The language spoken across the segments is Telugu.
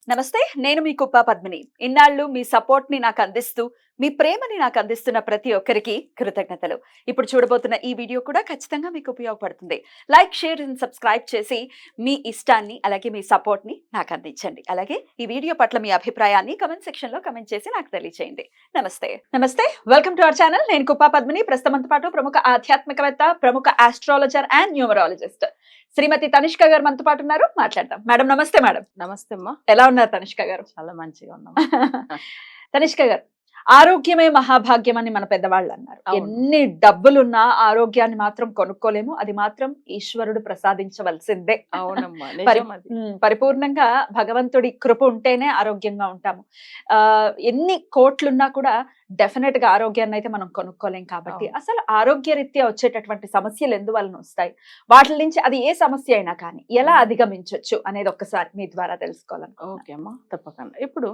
నమస్తే, నేను మీ కుప్ప పద్మిని. ఇన్నాళ్ళు మీ సపోర్ట్‌ని నాకు అందిస్తూ, మీ ప్రేమని నాకు అందిస్తున్న ప్రతి ఒక్కరికి కృతజ్ఞతలు. ఇప్పుడు చూడబోతున్న ఈ వీడియో కూడా ఖచ్చితంగా మీకు ఉపయోగపడుతుంది. లైక్, షేర్ అండ్ సబ్స్క్రైబ్ చేసి మీ ఇష్టాన్ని అలాగే మీ సపోర్ట్‌ని నాకు అందించండి. అలాగే ఈ వీడియో పట్ల మీ అభిప్రాయాన్ని కామెంట్ సెక్షన్‌లో కామెంట్ చేసి నాకు తెలియజేయండి. నమస్తే. Welcome to our channel. నేను కుప్ప పద్మిని. ప్రస్తుతంతో పాటు ప్రముఖ ఆధ్యాత్మికవేత్త, ప్రముఖ ఆస్ట్రాలజర్ అండ్ న్యూమరాలజిస్ట్ శ్రీమతి తనిష్క గారు మనతో పాటు ఉన్నారు. మాట్లాడదాం. మేడం నమస్తే. మేడం నమస్తే అమ్మా. ఎలా ఉన్నారు తనిష్క గారు? చాలా మంచిగా ఉన్నాం. తనిష్క గారు, ఆరోగ్యమే మహాభాగ్యం అని మన పెద్దవాళ్ళు అన్నారు. అవును. ఎన్ని డబ్బులున్నా ఆరోగ్యాన్ని మాత్రం కొనుక్కోలేము. అది మాత్రం ఈశ్వరుడు ప్రసాదించవలసిందే. అవునమ్మా, పరి- నిజం అది. పరిపూర్ణంగా భగవంతుడి కృప ఉంటేనే ఆరోగ్యంగా ఉంటాము. ఎన్ని కోట్లున్నా కూడా డెఫినెట్ గా ఆరోగ్యాన్ని అయితే మనం కొనుక్కోలేం. కాబట్టి అవును. అసలు ఆరోగ్యరీత్యా వచ్చేటటువంటి సమస్యలు ఎందువలన వస్తాయి, వాటి నుంచి అది ఏ సమస్య అయినా కానీ ఎలా అధిగమించవచ్చు అనేది ఒక్కసారి మీ ద్వారా తెలుసుకోవాలనుకుంటున్నాను. ఓకే అమ్మా, తప్పకుండా. ఇప్పుడు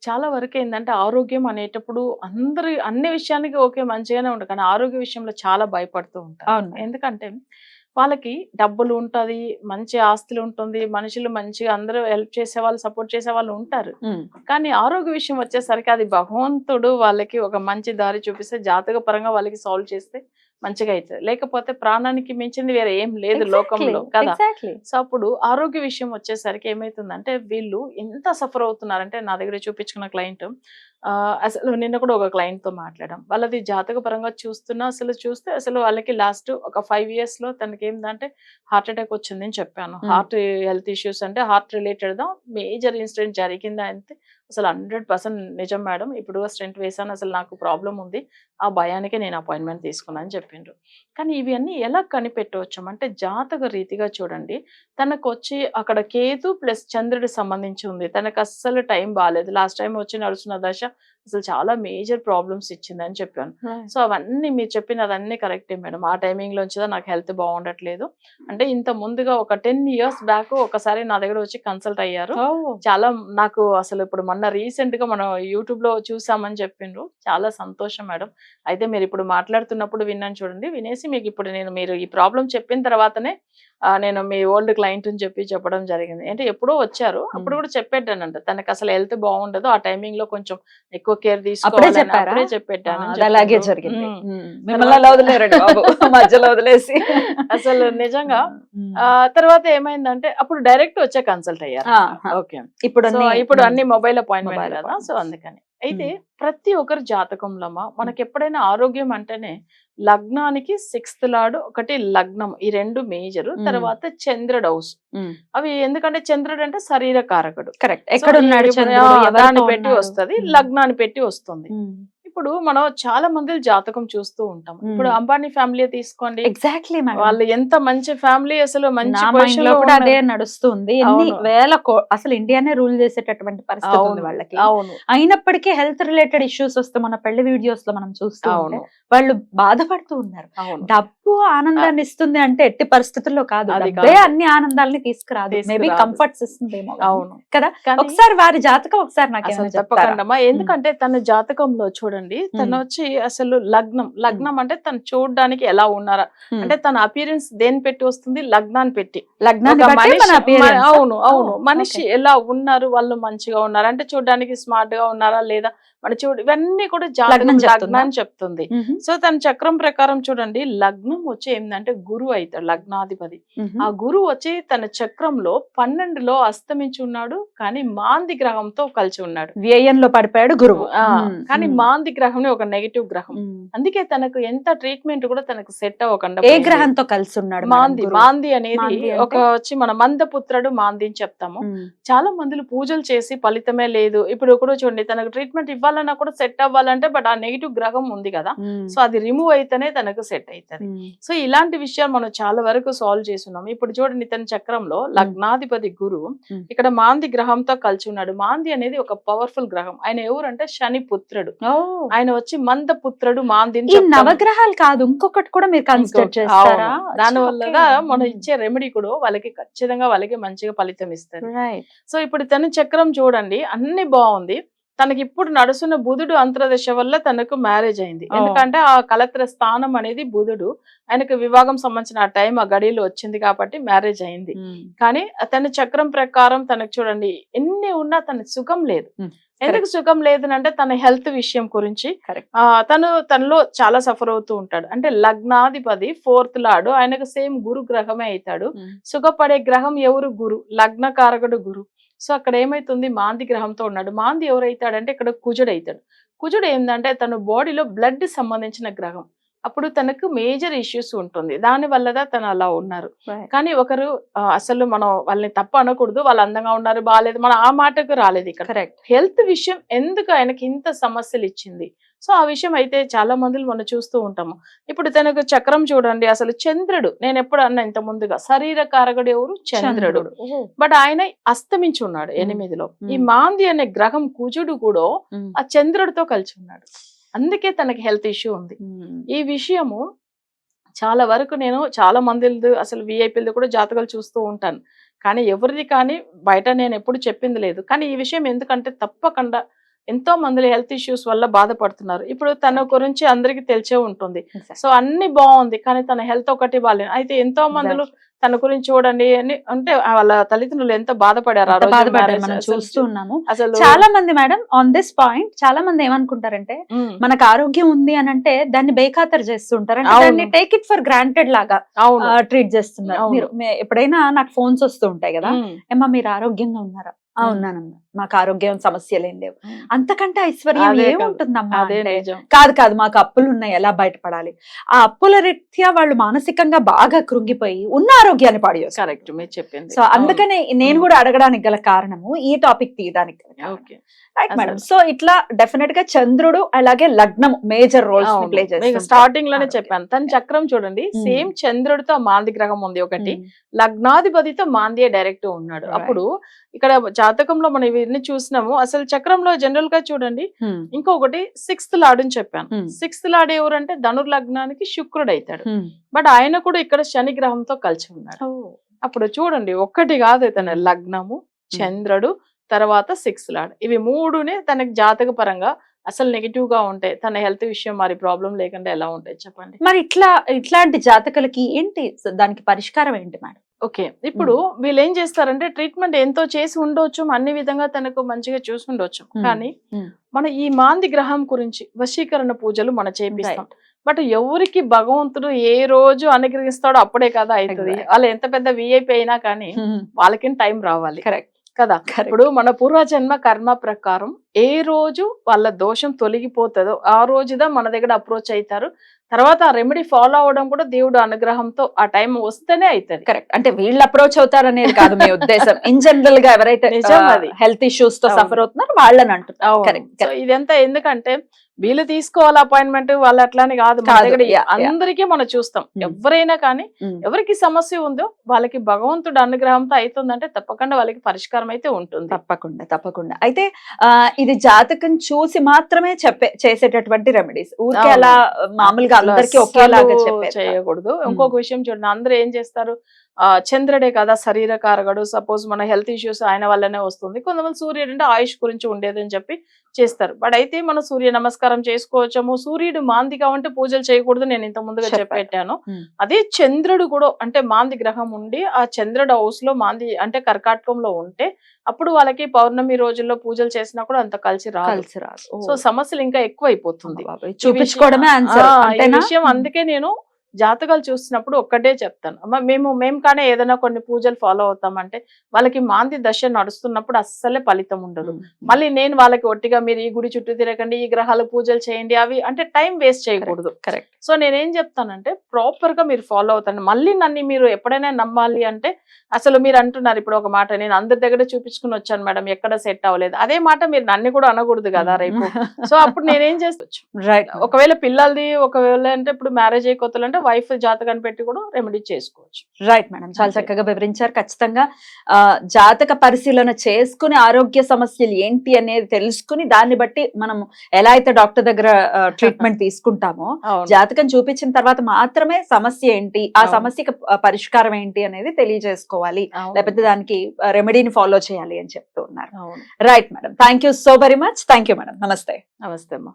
చాలా వరకు ఏంటంటే ఆరోగ్యం అనేటప్పుడు అందరు అన్ని విషయానికి ఓకే మంచిగానే ఉంటుంది, కానీ ఆరోగ్య విషయంలో చాలా భయపడుతూ ఉంటారు. అవును. ఎందుకంటే వాళ్ళకి డబ్బులు ఉంటది, మంచి ఆస్తులు ఉంటుంది, మనుషులు మంచిగా అందరూ హెల్ప్ చేసే వాళ్ళు, సపోర్ట్ చేసే వాళ్ళు ఉంటారు. ఉమ్. కానీ ఆరోగ్య విషయం వచ్చేసరికి అది భగవంతుడు వాళ్ళకి ఒక మంచి దారి చూపిస్తే, జాతక పరంగా వాళ్ళకి సాల్వ్ చేస్తే మంచిగా అవుతుంది. లేకపోతే ప్రాణానికి మించింది వేరే ఏం లేదు లోకంలో కదా. Exactly. సో అప్పుడు ఆరోగ్య విషయం వచ్చేసరికి ఏమైతుందంటే వీళ్ళు ఎంత సఫర్ అవుతున్నారంటే, నా దగ్గర చూపించుకున్న క్లయింట్ అసలు నిన్న కూడా ఒక క్లయింట్ తో మాట్లాడాం. వాళ్ళది జాతక పరంగా చూస్తున్నా చూస్తే అసలు వాళ్ళకి లాస్ట్ ఒక 5 years లో తనకి ఏంటంటే హార్ట్ అటాక్ వచ్చింది అని చెప్పాను. హార్ట్ హెల్త్ ఇష్యూస్ అంటే హార్ట్ రిలేటెడ్ దా మేజర్ ఇన్సిడెంట్ జరిగిందా అంటే అసలు 100% నిజం మేడం. ఇప్పుడు స్టెంట్ వేసాను, అసలు నాకు ప్రాబ్లం ఉంది, ఆ భయానికే నేను అపాయింట్మెంట్ తీసుకున్నాను అని చెప్పిండ్రు. కానీ ఇవన్నీ ఎలా కనిపెట్టవచ్చు అంటే జాతక రీతిగా చూడండి. తనకు వచ్చి అక్కడ కేతు ప్లస్ చంద్రుడి సంబంధించి ఉంది. తనకు అస్సలు టైం బాగాలేదు. లాస్ట్ టైం వచ్చి నడుస్తున్న దశ అసలు చాలా మేజర్ ప్రాబ్లమ్స్ ఇచ్చింది అని చెప్పాను. సో అవన్నీ మీరు చెప్పినదన్నీ కరెక్టే మేడం. ఆ టైమింగ్ లోంచి నాకు హెల్త్ బాగుండట్లేదు అంటే ఇంత ముందుగా ఒక 10 years బ్యాక్ ఒకసారి నా దగ్గర వచ్చి కన్సల్ట్ అయ్యారు. చాలా నాకు అసలు ఇప్పుడు మొన్న రీసెంట్ గా మనం యూట్యూబ్ లో చూసామని చెప్పిండ్రు. చాలా సంతోషం మేడం. అయితే మీరు ఇప్పుడు మాట్లాడుతున్నప్పుడు విన్నాను చూడండి. వినేసి మీకు ఇప్పుడు మీరు ఈ ప్రాబ్లం చెప్పిన తర్వాతనే నేను మీ ఓల్డ్ క్లయింట్ అని చెప్పడం జరిగింది. అంటే ఎప్పుడో వచ్చారు, అప్పుడు కూడా చెప్పేటానంట తనకు అసలు హెల్త్ బాగుండదు, ఆ టైమింగ్ లో కొంచెం ఎక్కువ కేర్ తీసుకోవాలి అప్పుడే చెప్పేటాను. అలాగే జరిగింది. మిమ్మల్ని అలా వదిలేరండి బాబు, మధ్యలో వదిలేసి. అసలు నిజంగా తర్వాత ఏమైందంటే అప్పుడు డైరెక్ట్ వచ్చే కన్సల్ట్ అయ్యారు. ఓకే, ఇప్పుడు అన్ని మొబైల్ అపాయింట్మెంట్ కదా. సో అందుకని అయితే ప్రతి ఒక్కరి జాతకంలో మనకి ఎప్పుడైనా ఆరోగ్యం అంటేనే లగ్నానికి 6th లార్డ్, ఒకటి లగ్నం, ఈ రెండు మేజర్. తర్వాత చంద్రుడు హౌస్. అవి ఎందుకంటే చంద్రుడు అంటే శరీర కారకుడు. కరెక్ట్. ఎక్కడ ఉన్నాడు దాన్ని పెట్టి వస్తుంది, లగ్నాన్ని పెట్టి వస్తుంది. ఇప్పుడు మనం చాలా మంది జాతకం చూస్తూ ఉంటాం. ఇప్పుడు అంబానీ ఫ్యామిలీ తీసుకోండి. ఎగ్జాక్ట్లీ. వాళ్ళు ఎంత మంచి ఫ్యామిలీ, అసలు మంచి పొజిషన్ లో కూడా అదే నడుస్తుంది. ఎన్ని వేల అసలు ఇండియానే రూల్ చేసేటటువంటి పరిస్థితి ఉంది వాళ్ళకి. అవును. అయినప్పటికీ హెల్త్ రిలేటెడ్ ఇష్యూస్ వస్తే మన పెళ్లి వీడియోస్ లో మనం చూస్తూ ఉంటే వాళ్ళు బాధపడుతూ ఉన్నారు. డబ్బు ఆనందాన్ని ఇస్తుంది అంటే ఎట్టి పరిస్థితుల్లో కాదు, డబ్బే అన్ని ఆనందాలని తీసుకురాదు. Maybe comforts ఇస్తుందేమో. అవును కదా. ఒకసారి వారి జాతకం ఒకసారి నాకు చెప్పకండి. ఎందుకంటే తన జాతకంలో చూడండి, తను వచ్చి అసలు లగ్నం అంటే తను చూడడానికి ఎలా ఉన్నారా అంటే తన అపియరెన్స్ దేని పెట్టి వస్తుంది, లగ్నాన్ని పెట్టి. అవును, మనిషి ఎలా ఉన్నారు, వాళ్ళు మంచిగా ఉన్నారు అంటే చూడడానికి స్మార్ట్ గా ఉన్నారా లేదా మన ఇవన్నీ కూడా లగ్నం చెప్తుంది. సో తన చక్రం ప్రకారం చూడండి, లగ్నం వచ్చి ఏంటంటే గురువు అవుతాడు, లగ్నాధిపతి. ఆ గురువు వచ్చి తన చక్రంలో 12లో అస్తమించి ఉన్నాడు, కానీ మాంది గ్రహంతో కలిసి ఉన్నాడు. వ్యయంలో పడిపోయాడు గురువు. కానీ మాంది గ్రహం ఒక నెగిటివ్ గ్రహం. అందుకే తనకు ఎంత ట్రీట్మెంట్ కూడా తనకు సెట్ అవ్వకుండా. ఏ గ్రహంతో కలిసి ఉన్నాడు? మాంది అనేది ఒక వచ్చి మన మందపుత్రుడు మాంది అని చెప్తాము. చాలా మందులు పూజలు చేసి ఫలితమే లేదు. ఇప్పుడు కూడా చూడండి, తనకు ట్రీట్మెంట్ ఇవ్వాలన్నా కూడా సెట్ అవ్వాలంటే బట్ ఆ నెగిటివ్ గ్రహం ఉంది కదా, సో అది రిమూవ్ అయితేనే తనకు సెట్ అవుతుంది. సో ఇలాంటి విషయాలు మనం చాలా వరకు సాల్వ్ చేస్తున్నాం. ఇప్పుడు చూడండి, తన చక్రంలో లగ్నాధిపతి గురువు ఇక్కడ మాంది గ్రహంతో కలిసి ఉన్నాడు. మాంది అనేది ఒక పవర్ఫుల్ గ్రహం. ఆయన ఎవరంటే శని పుత్రుడు. ఆయన వచ్చి మంద పుత్రుడు మాంది. నవగ్రహాలు కాదు, ఇంకొకటి కూడా మీరు కన్సిడర్ చేస్తారా? దాని వల్ల మనం ఇచ్చే రెమెడీ కూడా వాళ్ళకి ఖచ్చితంగా వాళ్ళకి మంచిగా ఫలితం ఇస్తారు. సో ఇప్పుడు తన చక్రం చూడండి, అన్ని బాగుంది, తనకి ఇప్పుడు నడుస్తున్న బుధుడు అంతర్దశ వల్ల తనకు మ్యారేజ్ అయింది. ఎందుకంటే ఆ కలత్ర స్థానం అనేది బుధుడు, ఆయనకు వివాహం సంబంధించిన ఆ టైం ఆ గడిలో వచ్చింది కాబట్టి మ్యారేజ్ అయింది. కానీ తన చక్రం ప్రకారం తనకు చూడండి ఎన్ని ఉన్నా తనకి సుఖం లేదు. ఎందుకు సుఖం లేదు అంటే తన హెల్త్ విషయం గురించి తనలో చాలా సఫర్ అవుతూ ఉంటాడు. అంటే లగ్నాధిపతి 4th లార్డ్, ఆయనకు సేమ్ గురు గ్రహమే అవుతాడు. సుఖపడే గ్రహం ఎవరు? గురు, లగ్నకారకుడు గురు. సో అక్కడ ఏమైతుంది, మాంది గ్రహంతో ఉన్నాడు. మాంది ఎవరైతాడంటే ఇక్కడ కుజుడు అవుతాడు. కుజుడు ఏంటంటే తన బాడీలో బ్లడ్ సంబంధించిన గ్రహం. అప్పుడు తనకు మేజర్ ఇష్యూస్ ఉంటుంది. దాని వల్ల తను అలా ఉన్నారు. కానీ ఒకరు అసలు మనం వాళ్ళని తప్ప అనకూడదు, వాళ్ళు అందంగా ఉన్నారు బాగాలేదు, మనం ఆ మాటకు రాలేదు ఇక్కడ. హెల్త్ విషయం ఎందుకు ఆయనకి ఇంత సమస్యలు ఇచ్చింది. సో ఆ విషయం అయితే చాలా మందిని మనం చూస్తూ ఉంటాము. ఇప్పుడు తనకు చక్రం చూడండి, అసలు చంద్రుడు, నేను ఎప్పుడు అన్నా ఇంత ముందుగా శరీర కారకుడు ఎవరు? చంద్రుడు. బట్ ఆయన అస్తమించి ఉన్నాడు 8లో. ఈ మాంది అనే గ్రహం కుజుడు కూడా ఆ చంద్రుడితో కలిసి ఉన్నాడు. అందుకే తనకి హెల్త్ ఇష్యూ ఉంది. ఈ విషయము చాలా వరకు నేను చాలా మందిది అసలు విఐపీలది కూడా జాతకాలు చూస్తూ ఉంటాను. కానీ ఎవరిది కానీ బయట నేను ఎప్పుడు చెప్పింది లేదు. కానీ ఈ విషయం ఎందుకంటే తప్పకుండా ఎంతో మంది హెల్త్ ఇష్యూస్ వల్ల బాధపడుతున్నారు. ఇప్పుడు తన గురించి అందరికి తెలిసే ఉంటుంది. సో అన్ని బాగుంది కానీ తన హెల్త్ ఒకటి బాగాలేదు. అయితే ఎంతో మందిలో తన గురించి చూడండి అంటే వాళ్ళ తల్లిదండ్రులు ఎంత బాధపడారు మనం చూస్తూ ఉన్నాము. అసలు చాలా మంది మేడం ఆన్ దిస్ పాయింట్ చాలా మంది ఏమనుకుంటారంటే మనకు ఆరోగ్యం ఉంది అని అంటే దాన్ని బేఖాతరు చేస్తుంటారు, దాన్ని టేక్ ఇట్ ఫర్ గ్రాంటెడ్ లాగా ట్రీట్ చేస్తున్నారు. మీరు ఎప్పుడైనా నాకు ఫోన్స్ వస్తూ ఉంటాయి కదా, ఏమా మీరు ఆరోగ్యంగా ఉన్నారా? ఉన్నానమ్మా, మాకు ఆరోగ్యం సమస్యలు ఏం లేవు. అంతకంటే ఐశ్వర్యం ఏముంటుందమ్మా? కాదు కాదు మాకు అప్పులు ఉన్నాయి, ఎలా బయటపడాలి? ఆ అప్పుల రీత్యా వాళ్ళు మానసికంగా బాగా కృంగిపోయి ఉన్న ఆరోగ్యాన్ని పాడు చేస్తారు. కరెక్ట్ మీరు చెప్పింది. సో అందుకనే నేను కూడా అడగడానికి గల కారణము ఈ టాపిక్ తీయడానికి. Right madam. సో ఇట్లా డెఫినెట్ గా చంద్రుడు అలాగే లగ్నం మేజర్ రోల్స్ ప్లే చేస్తారు. స్టార్టింగ్ లోనే చెప్పాను, తన చక్రం చూడండి సేమ్ చంద్రుడితో మాంది గ్రహం ఉంది ఒకటి, లగ్నాధిపతితో మాందియే డైరెక్ట్ ఉన్నాడు. అప్పుడు ఇక్కడ జాతకంలో మనం ఇవన్నీ చూసినాము. అసలు చక్రంలో జనరల్ గా చూడండి ఇంకొకటి 6th లార్డ్ అని చెప్పాను. 6th లార్డ్ ఎవరంటే ధనుర్ లగ్నానికి శుక్రుడు అవుతాడు. బట్ ఆయన కూడా ఇక్కడ శని గ్రహంతో కలిసి ఉన్నాడు. అప్పుడు చూడండి ఒక్కటి కాదు, తన లగ్నము, చంద్రుడు, తర్వాత 6th లార్డ్, ఇవి మూడునే తనకి జాతక పరంగా అసలు నెగిటివ్ గా ఉంటాయి. తన హెల్త్ విషయం మరి ప్రాబ్లం లేకుండా ఎలా ఉంటాయి చెప్పండి. మరి ఇట్లాంటి జాతకులకి ఏంటి దానికి పరిష్కారం ఏంటి మేడం? ఓకే, ఇప్పుడు వీళ్ళు ఏం చేస్తారంటే ట్రీట్మెంట్ ఎంతో చేసి ఉండొచ్చు, అన్ని విధంగా తనకు మంచిగా చూసి ఉండొచ్చు. కానీ మన ఈ మాంది గ్రహం గురించి వశీకరణ పూజలు మనం చేపిస్తాం. బట్ ఎవరికి భగవంతుడు ఏ రోజు అనుగ్రహిస్తాడో అప్పుడే కదా అవుతుంది. వాళ్ళు ఎంత పెద్ద విఐపి అయినా కానీ వాళ్ళకి టైం రావాలి. కరెక్ట్ కదా. ఇప్పుడు మన పూర్వజన్మ కర్మ ప్రకారం ఏ రోజు వాళ్ళ దోషం తొలగిపోతుందో ఆ రోజుదా మన దగ్గర అప్రోచ్ అవుతారు. తర్వాత ఆ రెమెడీ ఫాలో అవడం కూడా దేవుడు అనుగ్రహంతో ఆ టైం వస్తేనే అవుతుంది. కరెక్ట్. అంటే వీళ్ళు అప్రోచ్ అవుతారు అనేది కాదు మీ ఉద్దేశం. ఇన్ జనరల్ గా ఎవరైతే హెల్త్ ఇష్యూస్ తో సఫర్ అవుతున్నారో వాళ్ళని అంటున్నారు. ఇదంతా ఎందుకంటే వీళ్ళు తీసుకోవాలి అపాయింట్మెంట్, వాళ్ళు అట్లానే కాదు, అందరికీ మనం చూస్తాం. ఎవరైనా కానీ ఎవరికి సమస్య ఉందో వాళ్ళకి భగవంతుడు అనుగ్రహంతో అవుతుందంటే తప్పకుండా వాళ్ళకి పరిష్కారం అయితే ఉంటుంది. తప్పకుండా తప్పకుండా. అయితే ఇది జాతకం చూసి మాత్రమే చేసేటటువంటి రెమెడీస్, ఊరికే అలా మామూలుగా అందరికీ ఒకేలాగా చేయకూడదు. ఇంకొక విషయం చూడండి, అందరూ ఏం చేస్తారు, చంద్రుడే కదా శరీర కారకుడు, సపోజ్ మన హెల్త్ ఇష్యూస్ ఆయన వల్లనే వస్తుంది. కొంతమంది సూర్యుడు అంటే ఆయుష్ గురించి ఉండేదని చెప్పి చేస్తారు. బట్ అయితే మనం సూర్య నమస్కారం చేసుకోవచ్చము. సూర్యుడు మాందిగా ఉంటే పూజలు చేయకూడదు, నేను ఇంత ముందుగా చెప్పెట్టాను. అదే చంద్రుడు కూడా అంటే మాంది గ్రహం ఉండి ఆ చంద్రుడు హౌస్ లో మాంది అంటే కర్కాటకంలో ఉంటే అప్పుడు వాళ్ళకి పౌర్ణమి రోజుల్లో పూజలు చేసినా కూడా అంత కలిసి రాదు. సో సమస్యలు ఇంకా ఎక్కువ అయిపోతుంది. చూపించుకోవడమే విషయం. అందుకే నేను జాతకాలు చూసినప్పుడు ఒక్కటే చెప్తాను, అమ్మ మేము కానీ ఏదైనా కొన్ని పూజలు ఫాలో అవుతామంటే వాళ్ళకి మాంది దశ నడుస్తున్నప్పుడు అస్సలే ఫలితం ఉండదు. మళ్ళీ నేను వాళ్ళకి ఒట్టిగా మీరు ఈ గుడి చుట్టూ తిరగండి, ఈ గ్రహాలు పూజలు చేయండి, అవి అంటే టైం వేస్ట్ చేయకూడదు. కరెక్ట్. సో నేనేం చెప్తానంటే ప్రాపర్ గా మీరు ఫాలో అవుతాను. మళ్ళీ నన్ను మీరు ఎప్పుడైనా నమ్మాలి అంటే అసలు మీరు అంటున్నారు ఇప్పుడు ఒక మాట, నేను అందరి దగ్గర చూపించుకుని వచ్చాను మేడం, ఎక్కడ సెట్ అవ్వలేదు, అదే మాట మీరు నన్ను కూడా అనకూడదు కదా రేపు. సో అప్పుడు నేనేం చేసుకోవచ్చు, ఒకవేళ పిల్లలది ఒకవేళ అంటే ఇప్పుడు మ్యారేజ్ అయిపోతాలంటే లేకుంటే వైఫ్ జాతకాన్ని పెట్టి కూడా రెమెడీ చేసుకోవచ్చు. రైట్ మేడం, చాలా అంతే. చక్కగా వివరించారు. ఖచ్చితంగా జాతక పరిశీలన చేసుకుని ఆరోగ్య సమస్యలు ఏంటి అనేది తెలుసుకుని దాన్ని బట్టి మనం ఎలా అయితే డాక్టర్ దగ్గర ట్రీట్మెంట్ తీసుకుంటామో, అవును. జాతకం చూపించిన తర్వాత మాత్రమే సమస్య ఏంటి, ఆ అవును. సమస్యకి పరిష్కారం ఏంటి అనేది తెలియజేసుకోవాలి, అవును. లేకపోతే దానికి రెమెడీని ఫాలో చేయాలి అని చెప్తూ ఉన్నారు. అవును. Right madam, thank you so very much. Thank you madam, నమస్తే. నమస్తే అమ్మా.